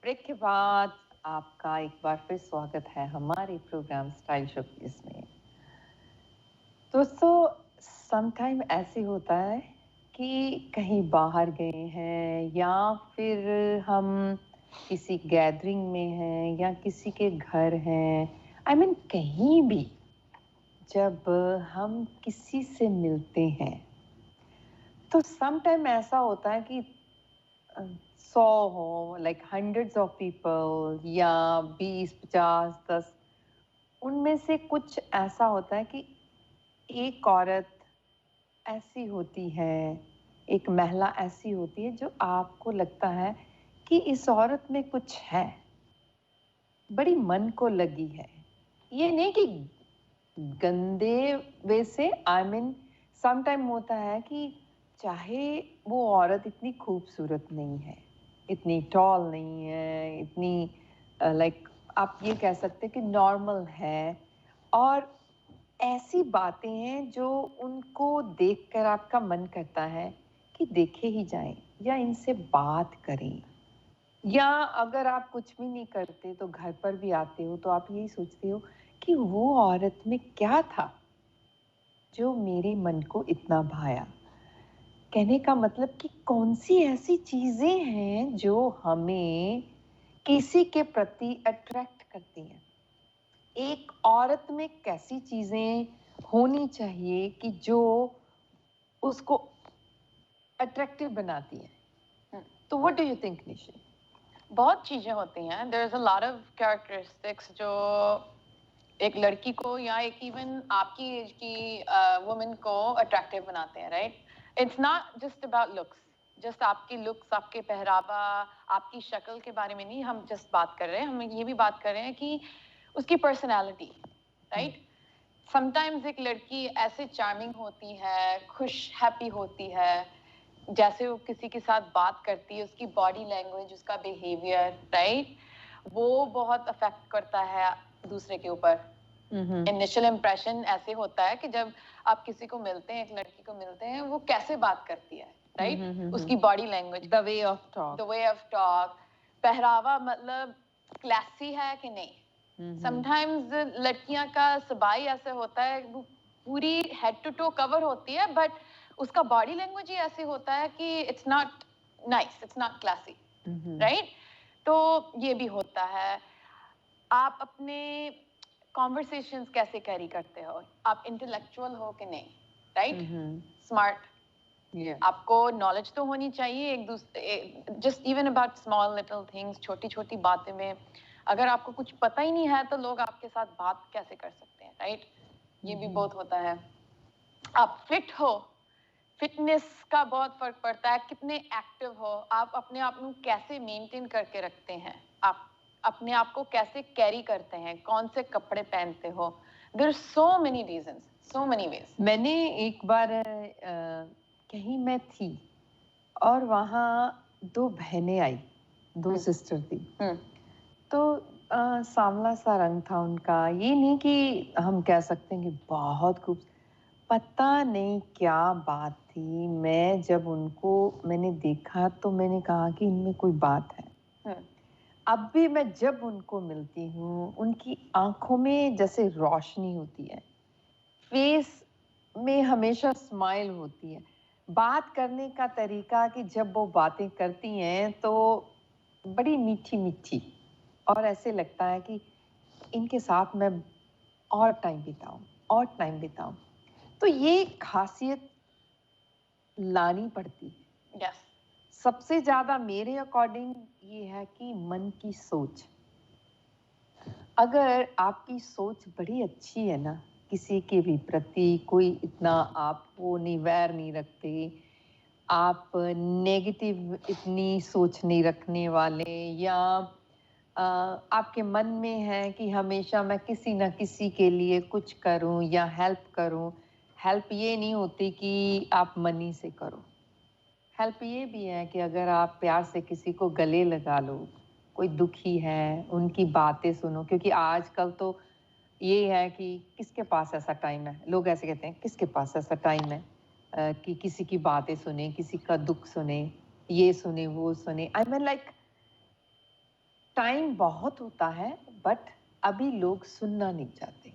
Break के बाद आपका एक बार फिर स्वागत है हमारे प्रोग्राम स्टाइल शोकेस में। दोस्तों, समटाइम ऐसे होता है कि कहीं बाहर गए हैं या फिर हम किसी गैदरिंग में हैं या किसी के घर हैं, कहीं भी जब हम किसी से मिलते हैं तो समटाइम ऐसा होता है कि 100 हो, लाइक हंड्रेड्स ऑफ पीपल या 20, 50, 10, उनमें से कुछ ऐसा होता है कि एक औरत ऐसी होती है, एक महिला ऐसी होती है जो आपको लगता है कि इस औरत में कुछ है, बड़ी मन को लगी है। ये नहीं कि गंदे वे से, समटाइम होता है कि चाहे वो औरत इतनी खूबसूरत नहीं है, इतनी टॉल नहीं है, इतनी लाइक आप ये कह सकते हैं कि नॉर्मल है, और ऐसी बातें हैं जो उनको देखकर आपका मन करता है कि देखे ही जाएं या इनसे बात करें। या अगर आप कुछ भी नहीं करते तो घर पर भी आते हो तो आप यही सोचते हो कि वो औरत में क्या था जो मेरे मन को इतना भाया। कहने का मतलब कि कौन सी ऐसी चीजें हैं जो हमें किसी के प्रति अट्रैक्ट करती हैं। एक औरत में कैसी चीजें होनी चाहिए कि जो उसको अट्रैक्टिव बनाती हैं। तो what do you think Nisha? बहुत चीजें होती हैं। There is a lot of characteristics जो एक लड़की को या एक इवन आपकी एज की वुमेन को अट्रैक्टिव बनाते हैं, right? It's not just about looks, just आपकी लुक्स, आपके पहरावा, आपकी शक्ल के बारे में नहीं हम जस्ट बात कर रहे हैं, हम ये भी बात कर रहे हैं कि उसकी पर्सनैलिटी, राइट? समटाइम्स एक लड़की ऐसे चार्मिंग होती है, खुश हैप्पी होती है, जैसे वो किसी के साथ बात करती है, उसकी बॉडी लैंग्वेज, उसका बिहेवियर, राइट, वो बहुत अफेक्ट करता है दूसरे के ऊपर। इनिशियल इम्प्रेशन ऐसे होता है कि जब आप किसी को मिलते हैं, एक लड़की को मिलते हैं, वो कैसे बात करती है, राइट? उसकी body language, the way of talk, पहरावा, मतलब क्लासी है कि नहीं। समटाइम्स लड़कियां का सबाई ऐसे होता है, वो पूरी हेड टू टो कवर होती है, बट उसका बॉडी लैंग्वेज ही ऐसे होता है कि it's not nice, it's not classy, right? तो ये भी होता है। आप अपने कॉन्वर्सेशंस कैसे कैरी करते हो, आप इंटेलेक्चुअल हो कि नहीं, राइट? स्मार्ट, आपको नॉलेज तो होनी चाहिए एक दूसरे, just even about small little things, छोटी छोटी बातें में अगर आपको कुछ पता ही नहीं है तो लोग आपके साथ बात कैसे कर सकते हैं, राइट? ये भी बहुत होता है। आप फिट हो, फिटनेस का बहुत फर्क पड़ता है, कितने एक्टिव हो आप, अपने आप को कैसे मेंटेन करके रखते हैं, आप अपने आप को कैसे कैरी करते हैं, कौन से कपड़े पहनते हो। There are so many reasons, so many ways. मैंने एक बार कहीं मैं थी और वहाँ 2 बहनें आई, 2 सिस्टर थी। तो सांवला सा रंग था उनका, ये नहीं कि हम कह सकते हैं कि बहुत खूब, पता नहीं क्या बात थी। मैं जब उनको मैंने देखा तो मैंने कहा कि इनमें कोई बात है। अब भी मैं जब उनको मिलती हूँ, उनकी आंखों में जैसे रोशनी होती है, फेस में हमेशा स्माइल होती है, बात करने का तरीका कि जब वो बातें करती हैं तो बड़ी मीठी मीठी, और ऐसे लगता है कि इनके साथ मैं और टाइम बिताऊं। तो ये खासियत लानी पड़ती है। यस। सबसे ज्यादा मेरे अकॉर्डिंग ये है कि मन की सोच, अगर आपकी सोच बड़ी अच्छी है ना, किसी के भी प्रति कोई इतना आपको वैर नहीं रखते, आप नेगेटिव इतनी सोच नहीं रखने वाले, या आपके मन में है कि हमेशा मैं किसी न किसी के लिए कुछ करूं या हेल्प करूं। हेल्प ये नहीं होती कि आप मनी से करो, हेल्प ये भी है कि अगर आप प्यार से किसी को गले लगा लो, कोई दुखी है उनकी बातें सुनो, क्योंकि आजकल तो ये है कि किसके पास ऐसा टाइम है, लोग ऐसे कहते हैं किसके पास ऐसा टाइम है कि किसी की बातें सुने, किसी का दुख सुने, ये सुने वो सुने। आई मीन लाइक टाइम बहुत होता है, बट अभी लोग सुनना नहीं चाहते,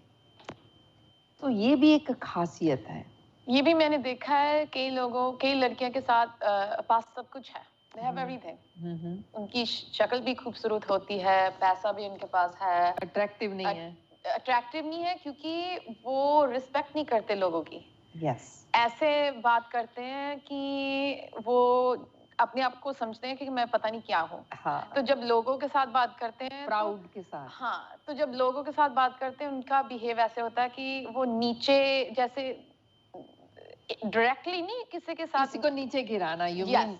तो ये भी एक खासियत है। ये भी मैंने देखा है कई लोगों, कई लड़कियों के साथ पास सब कुछ है, they have everything, उनकी शक्ल भी खूबसूरत होती है, पैसा भी उनके पास है, अट्रैक्टिव नहीं है, अट्रैक्टिव नहीं है क्योंकि वो रिस्पेक्ट नहीं करते लोगों की। ऐसे बात करते हैं कि वो अपने आप को समझते हैं कि मैं पता नहीं क्या हूँ। तो जब लोगों के साथ बात करते हैं प्राउड के साथ, तो जब लोगों के साथ बात करते हैं उनका बिहेव ऐसे होता है कि वो नीचे, जैसे डायरेक्टली नहीं किसी के साथ, किसी को नीचे गिराना, you mean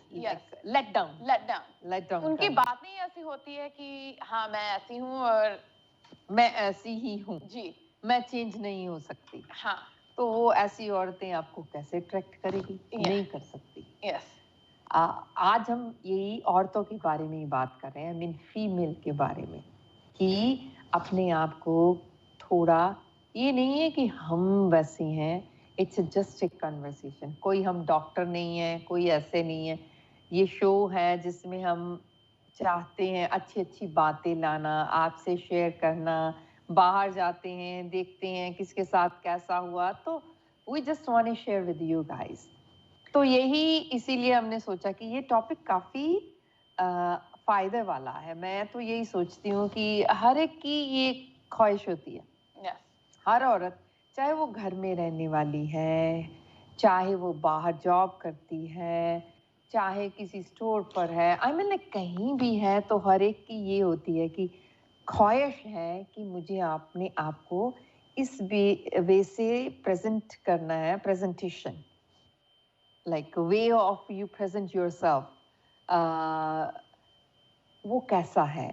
let down उनकी बातें ऐसी होती है कि हाँ मैं ऐसी हूँ और मैं ऐसी ही हूँ जी, मैं चेंज नहीं हो सकती। हाँ, तो वो ऐसी औरतें आपको कैसे अट्रैक्ट करेगी? नहीं कर सकती। आज हम यही औरतों के बारे में ही बात कर रहे हैं, मीन फीमेल के बारे में, कि अपने आप को थोड़ा, ये नहीं है कि हम वैसे हैं, इट्स जस्ट ए कन्वर्सेशन, कोई हम डॉक्टर नहीं है, कोई ऐसे नहीं है। ये शो है जिसमें हम चाहते हैं अच्छी अच्छी बातें लाना, आपसे शेयर करना, बाहर जाते हैं देखते हैं किसके साथ कैसा हुआ, तो we just want to share with you guys. तो यही इसीलिए हमने सोचा कि ये टॉपिक काफ़ी फ़ायदे वाला है। मैं तो यही सोचती हूँ कि हर एक की ये ख्वाहिश होती है, हर औरत, चाहे वो घर में रहने वाली है, चाहे वो बाहर जॉब करती है, चाहे किसी स्टोर पर है, आई मीन कहीं भी है, तो हर एक की ये होती है कि ख्वाहिश है कि मुझे अपने आप को इस वे से प्रेजेंट करना है, presentation, like way of you present yourself, वो कैसा है।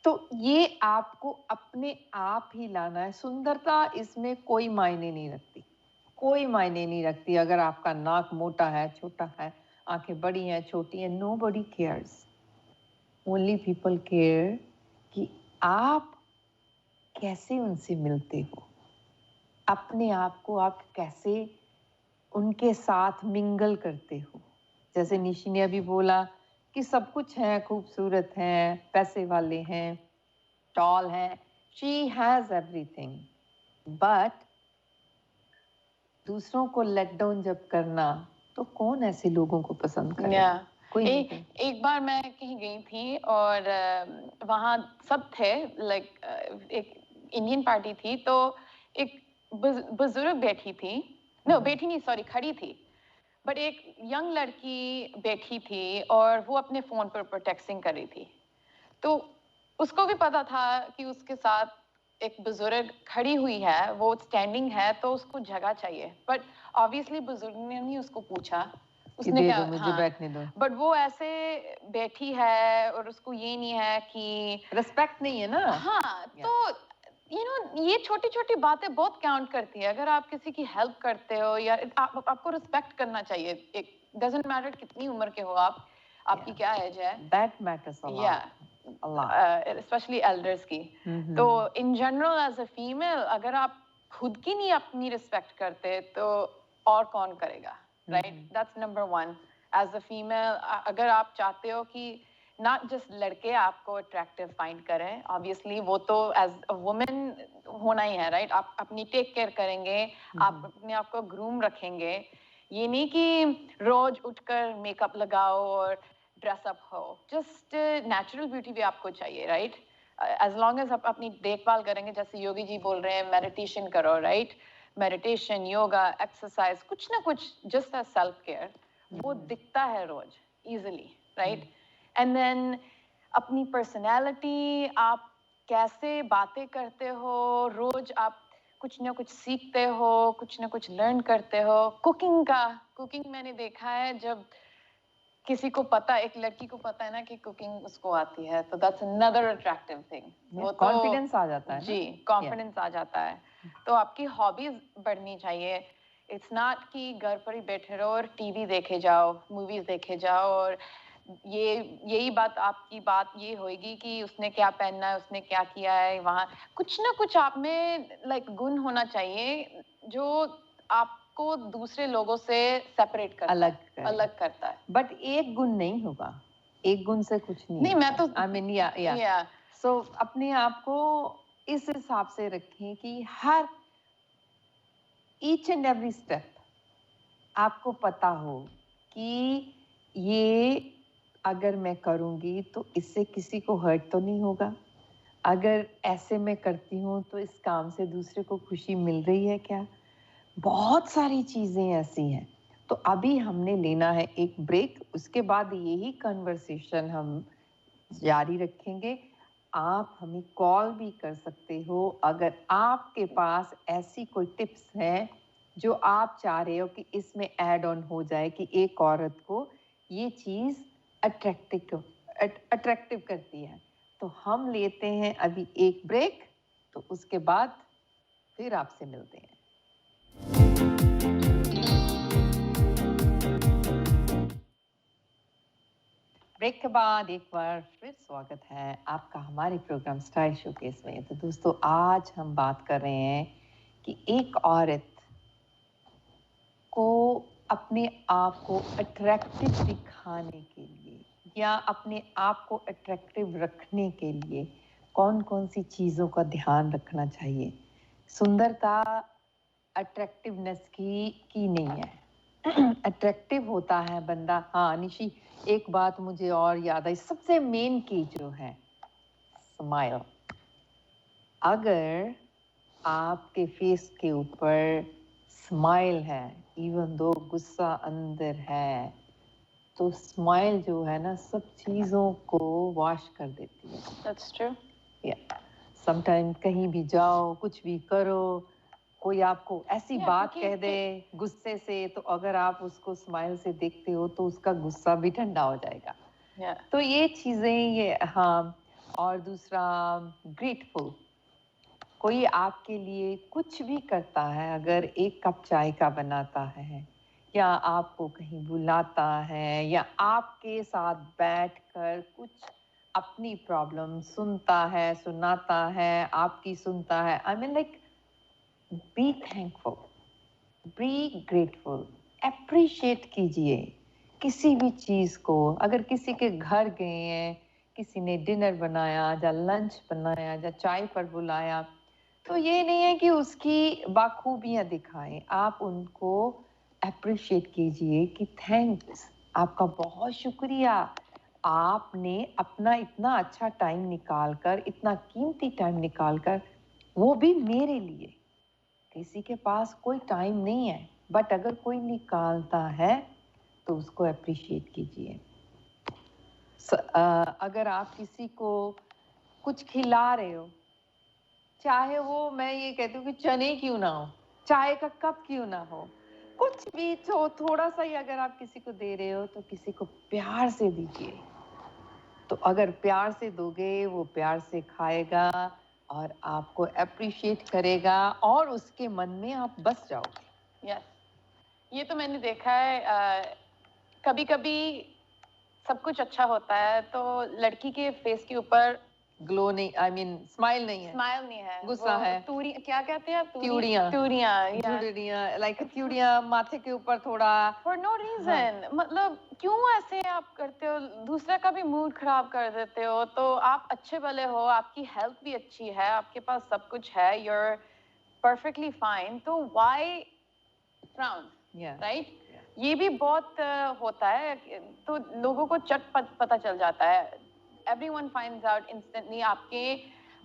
तो ये आपको अपने आप ही लाना है। सुंदरता इसमें कोई मायने नहीं रखती, कोई मायने नहीं रखती। अगर आपका नाक मोटा है, छोटा है, आंखें बड़ी हैं, छोटी हैं, nobody cares, only people care कि आप कैसे उनसे मिलते हो, अपने आप को आप कैसे उनके साथ मिंगल करते हो। जैसे निशी ने अभी बोला कि सब कुछ है, खूबसूरत हैं, पैसे वाले हैं, टॉल हैं, शी हैज एवरीथिंग, बट दूसरों को लेट डाउन जब करना, तो कौन ऐसे लोगों को पसंद करेगा? कोई नहीं। एक बार मैं कहीं गई थी और वहाँ सब थे, लाइक एक इंडियन पार्टी थी, तो एक बुजुर्ग बैठी थी, बैठी नहीं, सॉरी, खड़ी थी, बट एक यंग लड़की बैठी थी और वो अपने फोन पर टेक्सटिंग कर रही थी। तो उसको भी पता था कि उसके साथ एक बुजुर्ग खड़ी हुई है, वो स्टैंडिंग है, तो उसको जगह चाहिए, बट ऑब्वियसली बुजुर्ग ने नहीं उसको पूछा, उसने क्या, मुझे बैठने दो, बट वो ऐसे बैठी है और उसको ये नहीं है कि रिस्पेक्ट नहीं है ना। हाँ, तो ये छोटी छोटी बातें बहुत काउंट करती है। अगर आप किसी की हेल्प करते हो या आपको रिस्पेक्ट करना चाहिए। एक डजंट मैटर कितनी उम्र के हो आप, आपकी क्या एज है, that matters a lot, specially elders की। तो in general as a female, अगर आप खुद की नहीं अपनी रिस्पेक्ट करते तो और कौन करेगा, right? That's number one. As a female, अगर आप चाहते हो कि नॉट जस्ट लड़के आपको अट्रैक्टिव फाइंड करें, ऑब्वियसली वो तो एज अ वुमेन होना ही है, राइट? आप अपनी टेक केयर करेंगे, आप अपने आप को ग्रूम रखेंगे, ये नहीं कि रोज उठकर मेकअप लगाओ और ड्रेसअप हो। जस्ट नेचुरल ब्यूटी भी आपको चाहिए, राइट? एज लॉन्ग एज आप अपनी देखभाल करेंगे, जैसे योगी जी बोल रहे हैं मेडिटेशन करो, राइट? मेडिटेशन, योगा, एक्सरसाइज, कुछ ना कुछ, जस्ट एज सेल्फ केयर, वो दिखता है रोज इजिली, राइट? एंड देन अपनी पर्सनैलिटी, आप कैसे बातें करते हो, रोज आप कुछ ना कुछ सीखते हो, कुछ ना कुछ लर्न करते हो। कुकिंग मैंने देखा है, जब किसी को पता, एक लड़की को पता है ना कि कुकिंग उसको आती है, तो दैट्स अनदर अट्रैक्टिव थिंग। वो तो कॉन्फिडेंस आ जाता है जी, कॉन्फिडेंस आ जाता है। तो आपकी हॉबीज बढ़नी चाहिए। इट्स नॉट कि घर पर ही बैठे रहो और टीवी देखे जाओ, मूवीज देखे जाओ, और यही बात, आपकी बात ये होगी कि उसने क्या पहनना है, उसने क्या किया है। वहाँ कुछ ना कुछ आप में लाइक गुण होना चाहिए जो आपको दूसरे लोगों से सेपरेट करता है, अलग करता है। बट एक गुण नहीं होगा, एक गुण से कुछ नहीं। मैं तो आई मीन या सो अपने आप को इस हिसाब से रखें कि हर ईच एंड एवरी स्टेप आपको पता हो कि ये अगर मैं करूँगी तो इससे किसी को हर्ट तो नहीं होगा। अगर ऐसे मैं करती हूँ तो इस काम से दूसरे को खुशी मिल रही है क्या? बहुत सारी चीज़ें ऐसी हैं। तो अभी हमने लेना है एक ब्रेक, उसके बाद यही कन्वर्सेशन हम जारी रखेंगे। आप हमें कॉल भी कर सकते हो अगर आपके पास ऐसी कोई टिप्स हैं जो आप चाह रहे हो कि इसमें ऐड ऑन हो जाए कि एक औरत को ये चीज़ अट्रैक्टिव करती है। तो हम लेते हैं अभी एक ब्रेक, तो उसके बाद फिर आपसे मिलते हैं। ब्रेक के बाद एक बार फिर स्वागत है आपका हमारे प्रोग्राम स्टाइल शोकेस में। तो दोस्तों, आज हम बात कर रहे हैं कि एक औरत को अपने आप को अट्रैक्टिव दिखाने के लिए या अपने आप को अट्रैक्टिव रखने के लिए कौन-कौन सी चीज़ों का ध्यान रखना चाहिए। सुंदरता अट्रैक्टिवनेस की नहीं है। अट्रैक्टिव होता है बंदा। हाँ निशी, एक बात मुझे और याद आई, सबसे मेन की जो है स्माइल। अगर आपके फेस के ऊपर स्माइल है, इवन दो गुस्सा अंदर है, तो स्माइल जो है ना सब चीज़ों को वॉश कर देती है। That's true. समटाइम कहीं भी जाओ, कुछ भी करो, कोई आपको ऐसी बात कह दे गुस्से से, तो अगर आप उसको स्माइल से देखते हो तो उसका गुस्सा भी ठंडा हो जाएगा। तो ये चीज़ें ये हाँ। और दूसरा ग्रेटफुल, कोई आपके लिए कुछ भी करता है, अगर एक कप चाय का बनाता है या आपको कहीं बुलाता है या आपके साथ बैठकर कुछ अपनी प्रॉब्लम सुनता है, सुनाता है, आपकी सुनता है, I mean like be thankful, be grateful, appreciate कीजिए किसी भी चीज़ को। अगर किसी के घर गए हैं, किसी ने डिनर बनाया या लंच बनाया या चाय पर बुलाया, तो ये नहीं है कि उसकी बाखूबियाँ दिखाएं, आप उनको एप्रिशिएट कीजिए कि थैंक्स, आपका बहुत शुक्रिया, आपने अपना इतना अच्छा टाइम निकाल कर, इतना कीमती टाइम निकाल कर, वो भी मेरे लिए। किसी के पास कोई टाइम नहीं है, बट अगर कोई निकालता है तो उसको अप्रिशिएट कीजिए। अगर आप किसी को कुछ खिला रहे हो, चाहे वो मैं ये कहती हूँ कि चने क्यों ना हो, चाय का कप क्यों ना हो, कुछ भी तो थोड़ा सा ही अगर आप किसी को दे रहे हो तो किसी को प्यार से दीजिए। तो अगर प्यार से दोगे, वो प्यार से खाएगा और आपको अप्रिशिएट करेगा और उसके मन में आप बस जाओगे। यस, ये तो मैंने देखा है। कभी-कभी सब कुछ अच्छा होता है तो लड़की के फेस के ऊपर ग्लो नहीं, आई मीन स्माइल नहीं है, स्माइल नहीं है, गुस्सा है, तूरी क्या कहते हैं, त्यूड़ियाँ, त्यूड़ियाँ, लाइक त्यूड़ियाँ माथे के ऊपर थोड़ा फॉर नो रीजन। मतलब क्यों ऐसे आप करते हो, दूसरे का भी मूड खराब कर देते हो। तो आप अच्छे भले हो, आपकी हेल्थ भी अच्छी है, आपके पास सब कुछ है, you're perfectly fine, तो why frown, right? ये भी बहुत होता है, तो लोगों को चट पता चल जाता है। Everyone finds out instantly आपके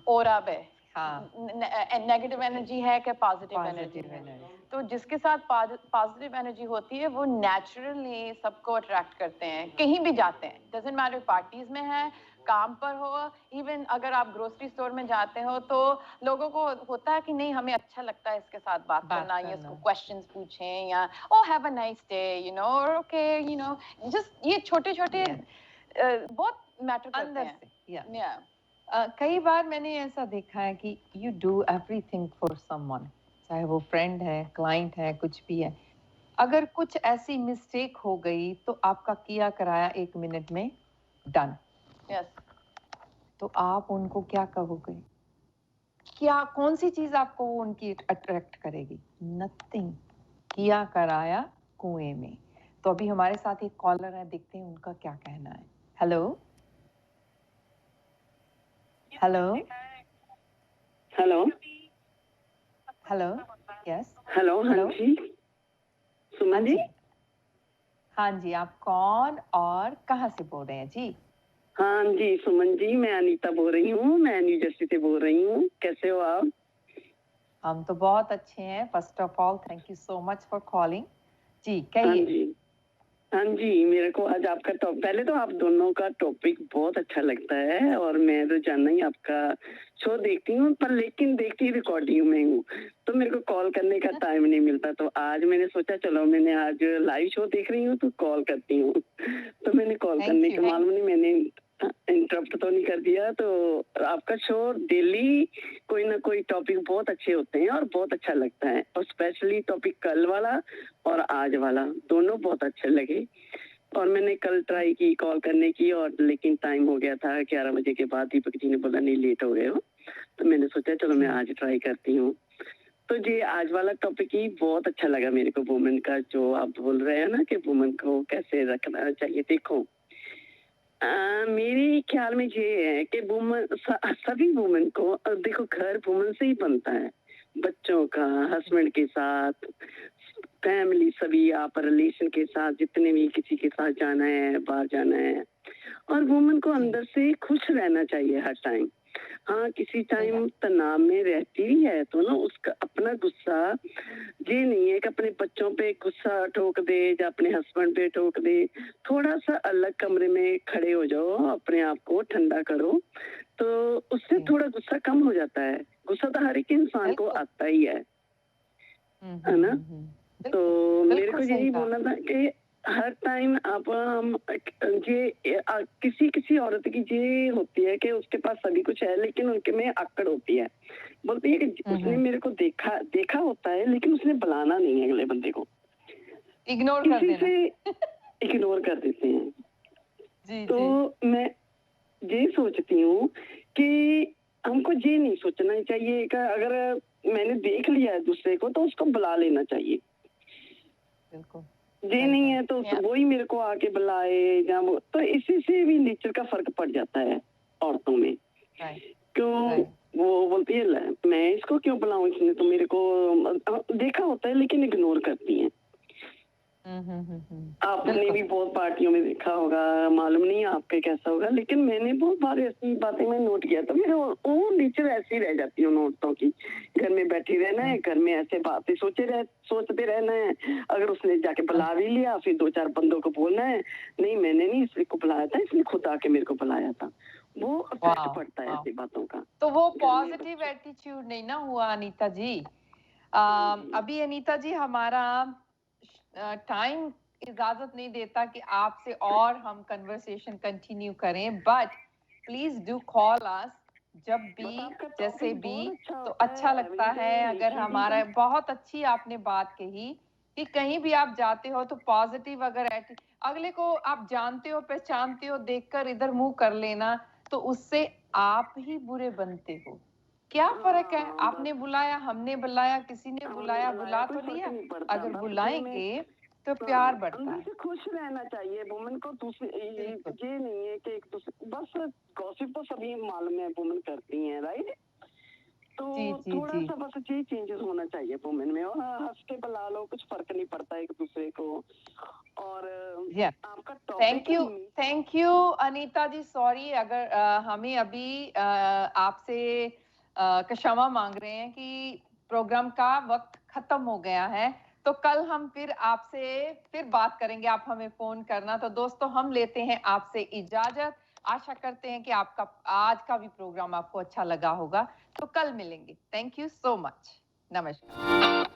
ऑरा पे नेगेटिव एनर्जी है कि पॉजिटिव एनर्जी है। तो जिसके साथ पॉजिटिव एनर्जी होती है वो नेचुरली सबको अट्रैक्ट करते हैं, कहीं भी जाते हैं, डजंट मैटर पार्टीज में है, काम पर हो, इवन अगर आप ग्रोसरी स्टोर में जाते हो तो लोगों को होता है कि नहीं हमें अच्छा लगता है इसके साथ बात करना या इसको क्वेश्चंस पूछें या oh have a nice day you know, और ओके यू नो, जस्ट ये छोटे छोटे बहुत मैटर करते हैं। कई बार मैंने ऐसा देखा है कि you do everything for someone, चाहे वो फ्रेंड है, क्लाइंट है, कुछ भी है, अगर कुछ ऐसी मिस्टेक हो गई तो आपका किया कराया 1 मिनट में डन। तो आप उनको क्या कहोगे? क्या कौन सी चीज आपको उनकी अट्रैक्ट करेगी? नथिंग। किया कराया कुएं में। तो अभी हमारे साथ एक कॉलर है, देखते हैं उनका क्या कहना है। Hello. Hello hello hello yes hello हाँ हेलो जी हाँ सुमन जी जी हाँ जी आप कौन और कहाँ से बोल रहे हैं जी हाँ जी सुमन जी मैं अनीता बोल रही हूँ मैं न्यू जर्सी से बोल रही हूँ कैसे हो आप हम तो बहुत अच्छे हैं first of all thank you so much for calling जी हाँ कहिए जी हाँ जी मेरे को आज आपका पहले तो आप दोनों का टॉपिक बहुत अच्छा लगता है और मैं रोजाना ही आपका शो देखती हूँ पर लेकिन देखती रिकॉर्डिंग में हूँ तो मेरे को कॉल करने का टाइम नहीं मिलता तो आज मैंने सोचा चलो मैंने आज लाइव शो देख रही हूँ तो कॉल करती हूँ तो मैंने कॉल थैंक करने यू का मालूम नहीं मैंने इंटरप्ट तो नहीं कर दिया तो आपका शो डेली कोई ना कोई टॉपिक बहुत अच्छे होते हैं और बहुत अच्छा लगता है और स्पेशली टॉपिक कल वाला और आज वाला दोनों बहुत अच्छे लगे और मैंने कल ट्राई की कॉल करने की और लेकिन टाइम हो गया था 11 बजे के बाद दीपक जी ने बोला नहीं लेट हो गए हो तो मैंने सोचा चलो मैं आज ट्राई करती हूँ तो जी आज वाला टॉपिक ही बहुत अच्छा लगा मेरे को वुमेन का जो आप बोल रहे हैं ना कि वुमेन को कैसे रखना चाहिए देखो मेरे ख्याल में ये है कि वुमन सभी वुमेन को देखो घर वुमन से ही बनता है बच्चों का हस्बैंड के साथ फैमिली सभी आप रिलेशन के साथ जितने भी किसी के साथ जाना है बाहर जाना है और वुमन को अंदर से खुश रहना चाहिए हर टाइम हाँ किसी टाइम तनाव में रहती ही है तो ना उसका अपना गुस्सा ये नहीं है कि अपने बच्चों पे गुस्सा ठोक दे या अपने हस्बैंड पे ठोक दे थोड़ा सा अलग कमरे में खड़े हो जाओ अपने आप को ठंडा करो तो उससे थोड़ा गुस्सा कम हो जाता है गुस्सा तो हर एक इंसान को आता ही है ना तो मेरे को यही बोलना था कि हर टाइम आप हम ये किसी किसी औरत की ये होती है कि उसके पास सभी कुछ है लेकिन उनके में अक्कड़ होती है बोलती है कि उसने मेरे को देखा होता है लेकिन उसने बुलाना नहीं है अगले बंदे को इग्नोर कर देना इग्नोर कर देते हैं जी तो मैं ये सोचती हूँ कि हमको ये नहीं सोचना चाहिए कि अगर मैंने देख लिया है दूसरे को तो उसको बुला लेना चाहिए बिल्कुल ये नहीं है तो वो ही मेरे को आके बुलाए या वो तो इसी से भी नेचर का फर्क पड़ जाता है औरतों में क्यों वो बोलती है मैं इसको क्यों बुलाऊं इसने तो मेरे को देखा होता है लेकिन इग्नोर करती है आपने भी बहुत पार्टियों में देखा होगा मालूम नहीं आपके कैसा होगा लेकिन मैंने बहुत बार ऐसी बातें में नोट किया तो मेरे वो नेचर ऐसी रह जाती है उन औरतों की घर में बैठी रहना है घर में ऐसे बातें सोचते रहना है अगर उसने जाके बुला भी लिया फिर 2-4 बंदों को बोलना है नहीं मैंने नहीं इसको बुलाया था इसने खुद आके मेरे को बुलाया था वो इफेक्ट पड़ता है ऐसी बातों का तो वो पॉजिटिव एटीट्यूड नहीं ना हुआ अनीता जी अभी अनीता जी हमारा टाइम इजाजत नहीं देता कि आपसे और हम कन्वर्सेशन कंटिन्यू करें बट प्लीज डू कॉल अस जब भी जैसे भी तो अच्छा लगता है अगर हमारा बहुत अच्छी आपने बात कही कि कहीं भी आप जाते हो तो पॉजिटिव अगर अगले को आप जानते हो पहचानते हो देखकर इधर मुंह कर लेना तो उससे आप ही बुरे बनते हो क्या फर्क है आपने बुलाया हमने बुलाया किसी ने बुलाया बुला तो लिया अगर बुलाएंगे तो प्यार बढ़ता है खुश रहना चाहिए वुमन को दूसरे ये नहीं है कि एक दूसरे बस गॉसिप तो सभी मालूम है वुमन करती हैं राइट तो थोड़ा सा बस ये चेंजेस होना चाहिए वुमेन में और हंस के बुला लो कुछ फर्क नहीं पड़ता एक दूसरे को और आपका thank you Anita ji sorry अगर हमें अभी आपसे क्षमा मांग रहे हैं कि प्रोग्राम का वक्त खत्म हो गया है तो कल हम फिर आपसे फिर बात करेंगे आप हमें फोन करना तो दोस्तों हम लेते हैं आपसे इजाजत आशा करते हैं कि आपका आज का भी प्रोग्राम आपको अच्छा लगा होगा तो कल मिलेंगे थैंक यू सो मच नमस्कार